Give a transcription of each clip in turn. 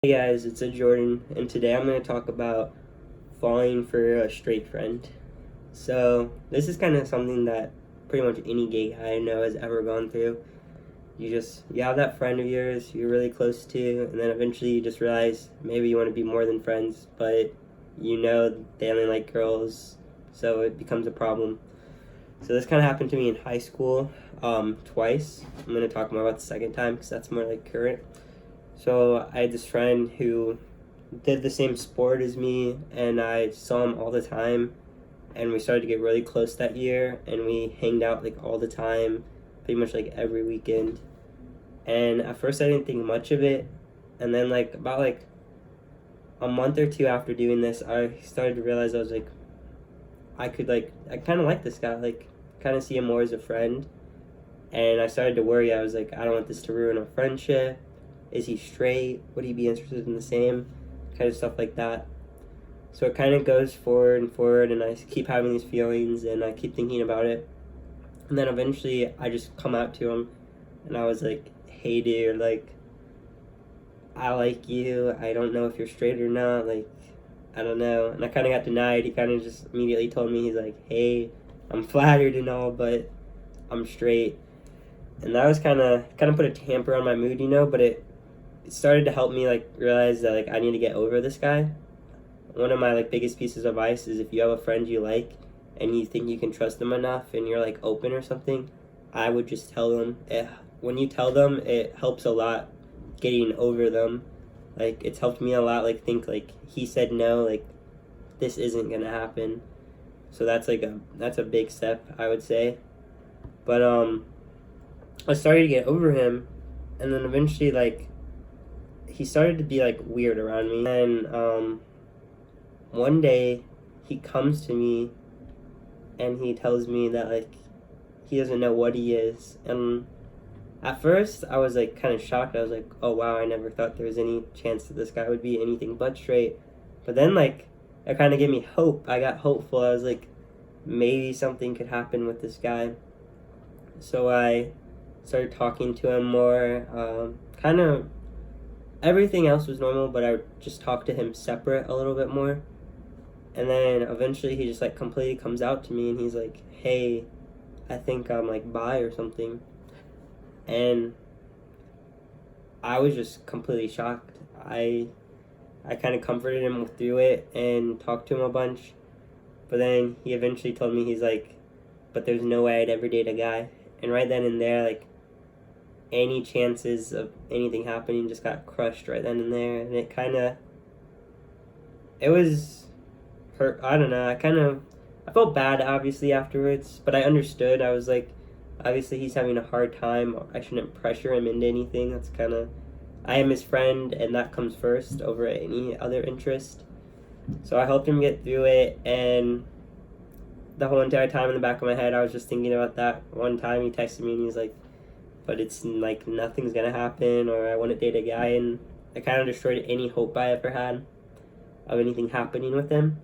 Hey guys, it's Jordan, and today I'm going to talk about falling for a straight friend. So, this is kind of something that pretty much any gay guy I know has ever gone through. You have that friend of yours you're really close to, and then eventually you just realize maybe you want to be more than friends, but you know they only like girls, so it becomes a problem. So, this kind of happened to me in high school twice. I'm going to talk more about the second time because that's more like current. So I had this friend who did the same sport as me, and I saw him all the time, and we started to get really close that year, and we hanged out like all the time, pretty much like every weekend. And at first I didn't think much of it, and then like about like a month or two after doing this, I started to realize I was like, I kind of like this guy, like kind of see him more as a friend, and I started to worry. I was like, I don't want this to ruin our friendship. Is he straight? Would he be interested in the same? Kind of stuff like that. So it kind of goes forward and forward, and I keep having these feelings, and I keep thinking about it. And then eventually I just come out to him, and I was like, hey dude, like, I like you. I don't know if you're straight or not. Like, I don't know. And I kind of got denied. He kind of just immediately told me, he's like, hey, I'm flattered and all, but I'm straight. And that was kind of put a tamper on my mood, but it started to help me like realize that like I need to get over this guy. One of my like biggest pieces of advice is if you have a friend you like and you think you can trust them enough and you're like open or something, I would just tell them. When you tell them, it helps a lot getting over them. Like it's helped me a lot. Like think like he said no, like this isn't gonna happen. So that's a big step, I would say. But I started to get over him, and then eventually like he started to be like weird around me. And one day he comes to me and he tells me that like he doesn't know what he is. And at first I was like kind of shocked. I was like, oh wow, I never thought there was any chance that this guy would be anything but straight. But then like it kind of gave me hope. I got hopeful. I was like, maybe something could happen with this guy. So I started talking to him more. Kind of everything else was normal, but I would just talk to him separate a little bit more. And then eventually he just like completely comes out to me and he's like, hey, I think I'm like bi or something. And I was just completely shocked. I kind of comforted him through it and talked to him a bunch. But then he eventually told me, he's like, but there's no way I'd ever date a guy. And right then and there, like, any chances of anything happening just got crushed right then and there. And it was hurt. I don't know. I felt bad obviously afterwards, but I understood. I was like, obviously he's having a hard time. I shouldn't pressure him into anything. I am his friend, and that comes first over any other interest. So I helped him get through it, and the whole entire time in the back of my head, I was just thinking about that. One time he texted me and he's like, but it's like nothing's gonna happen, or I want to date a guy, and it kind of destroyed any hope I ever had of anything happening with him.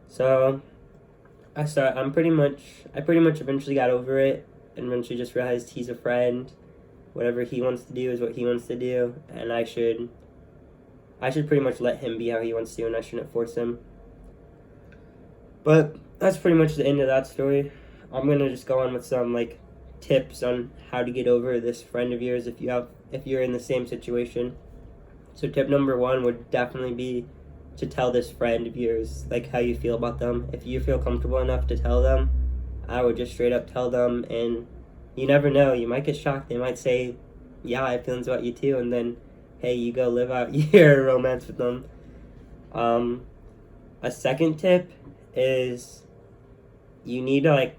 So I pretty much eventually got over it, and eventually just realized he's a friend. Whatever he wants to do is what he wants to do, and I should pretty much let him be how he wants to, and I shouldn't force him. But that's pretty much the end of that story. I'm gonna just go on with some like tips on how to get over this friend of yours if you're in the same situation. So tip number 1 would definitely be to tell this friend of yours like how you feel about them. If you feel comfortable enough to tell them, I would just straight up tell them, and you never know, you might get shocked. They might say, yeah, I have feelings about you too, and then hey, you go live out your romance with them. A second tip is you need to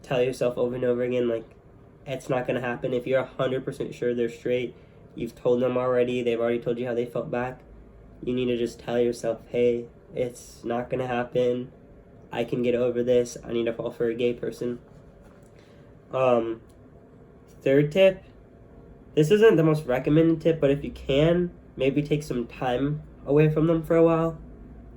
tell yourself over and over again, like, it's not gonna happen. If you're 100% sure they're straight, you've told them already, they've already told you how they felt back, you need to just tell yourself, hey, it's not gonna happen. I can get over this. I need to fall for a gay person. Third tip, this isn't the most recommended tip, but if you can, maybe take some time away from them for a while.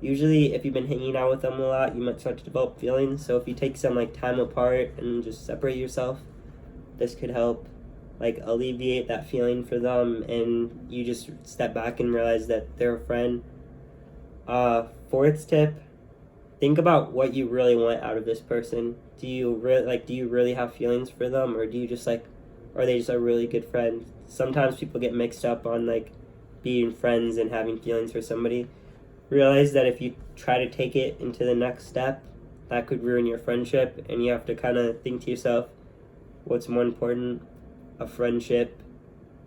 Usually, if you've been hanging out with them a lot, you might start to develop feelings. So if you take some like time apart and just separate yourself, this could help. like alleviate that feeling for them, and you just step back and realize that they're a friend. Fourth tip: think about what you really want out of this person. Do you really have feelings for them, or do you just like, or are they just a really good friend? Sometimes people get mixed up on like being friends and having feelings for somebody. Realize that if you try to take it into the next step, that could ruin your friendship, and you have to kind of think to yourself, what's more important, a friendship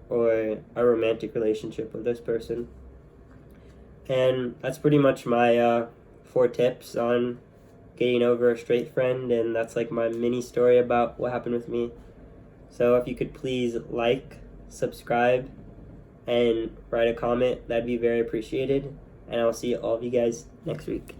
or a romantic relationship with this person? And that's pretty much my 4 tips on getting over a straight friend, and that's like my mini story about what happened with me. So if you could please like, subscribe, and write a comment, that'd be very appreciated. And I'll see all of you guys next week.